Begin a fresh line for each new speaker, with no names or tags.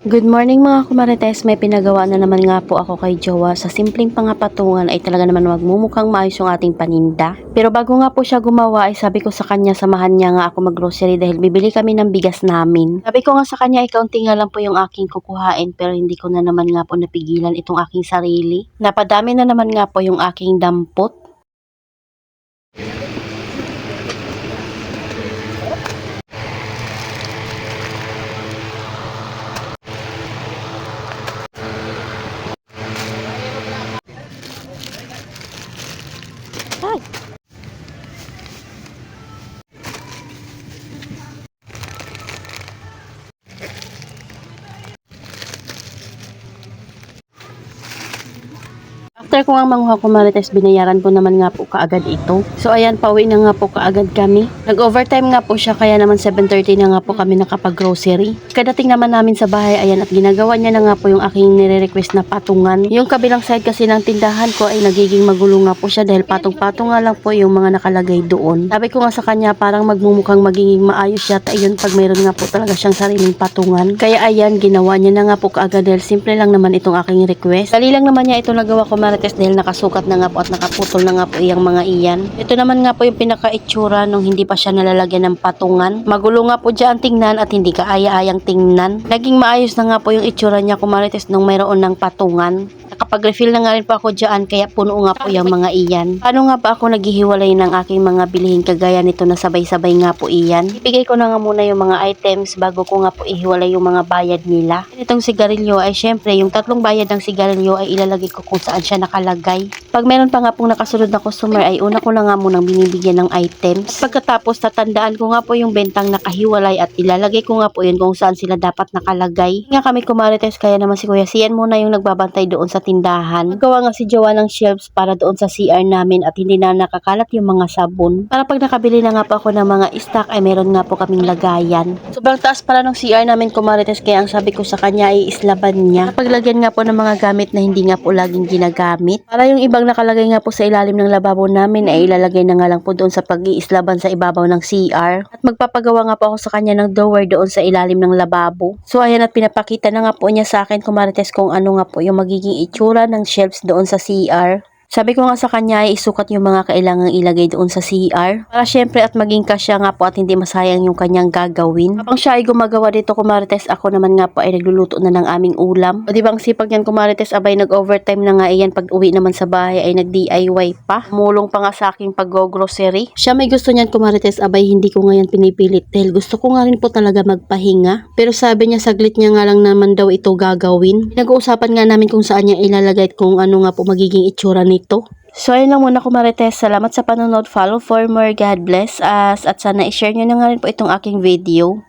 Good morning mga kumarites, may pinagawa na naman nga po ako kay Jowa. Sa simpleng pangapatungan ay talaga naman magmumukhang maayos yung ating paninda. Pero bago nga po siya gumawa ay sabi ko sa kanya samahan niya nga ako mag-grocery dahil bibili kami ng bigas namin. Sabi ko nga sa kanya ay kaunti nga lang po yung aking kukuhain pero hindi ko na naman nga po napigilan itong aking sarili. Napadami na naman nga po yung aking dampot. After ko nga manguha ko marites, binayaran ko naman nga po kaagad ito. So ayan, pauwi na nga po kaagad kami. Nag-overtime nga po siya kaya naman 7:30 na nga po kami nakapag-grocery. Kadating naman namin sa bahay, ayan, at ginagawa niya na nga po yung aking nire-request na patungan. Yung kabilang side kasi ng tindahan ko ay nagiging magulo nga po siya dahil patong-patong nga lang po yung mga nakalagay doon. Sabi ko nga sa kanya parang magmumukhang magiging maayos yata yun pag mayroon nga po talaga siyang sariling patungan. Kaya ayan, ginawa niya na nga po kaagad dahil simple lang naman itong aking request. Dali lang naman niya ito nagawa ko marites dahil nakasukat na nga po at nakaputol na nga po iyang mga iyan. Ito naman nga po yung pinaka-itsura nung hindi pa siya nalalagyan ng patungan. Magulo nga po dyan tingnan at hindi kaaya-ayang tingnan. Naging maayos na nga po yung itsura niya kumarites nung mayroon ng patungan. Nakapag-refill na nga rin po ako dyan kaya puno nga po yung mga iyan. Paano nga ba ako naghihiwalay ng aking mga bilihin kagaya nito na sabay-sabay nga po iyan? Ibigay ko na nga muna yung mga items bago ko nga po ihiwalay yung mga bayad nila. Itong sigarilyo ay syempre yung tatlong bayad ng sigarilyo ay ilalagay ko kung saan siya nakalagay. Pag meron pa nga pong nakasunod na customer ay una ko na nga munang binibigyan ng items. At pagkatapos tatandaan ko nga po yung bentang nakahiwalay at ilalagay ko nga po yun kung saan sila dapat nakalagay. Nga kami kumarites kaya naman si Kuya Sian muna yung nagbabantay doon sa tindahan. Nagawa nga si Jowa ng shelves para doon sa CR namin at hindi na nakakalat yung mga sabon. Para pag nakabili na nga po ako ng mga stock ay meron nga po kaming lagayan. Sobrang taas pala ng CR namin kumarites kaya ang sabi ko sa kanya ay islaban niya. Paglagyan nga po ng mga gamit na hindi nga po laging ginagamit. Para yung ibang nakalagay nga po sa ilalim ng lababo namin ay ilalagay na nga lang po doon sa pag-iislaban sa ibabaw ng CR. At magpapagawa nga po ako sa kanya ng drawer doon sa ilalim ng lababo. So ayan, at pinapakita na nga po niya sa akin kumarites kung ano nga po yung magiging itsura ng shelves doon sa CR. Sabi ko nga sa kanya ay isukat yung mga kailangang ilagay doon sa CR. Para syempre at maging kasya nga po at hindi masayang yung kanyang gagawin. Habang siya ay gumagawa dito kumarites, ako naman nga po ay nagluluto na ng aming ulam. O di bang sipag yan kumarites, abay nag-overtime na nga iyan, pag uwi naman sa bahay ay nag-DIY pa. Mulong pa nga sa aking pag-grocery. Siya may gusto niyan kumarites, abay hindi ko nga yan pinipilit dahil gusto ko nga rin po talaga magpahinga. Pero sabi niya saglit niya nga lang naman daw ito gagawin. Nag-uusapan nga namin kung saan niya ilalagay at kung ano nga po magiging itsura nito. So ayun lang muna kumarites, salamat sa panonood, follow for more, God bless us, at sana i-share nyo na nga rin po itong aking video.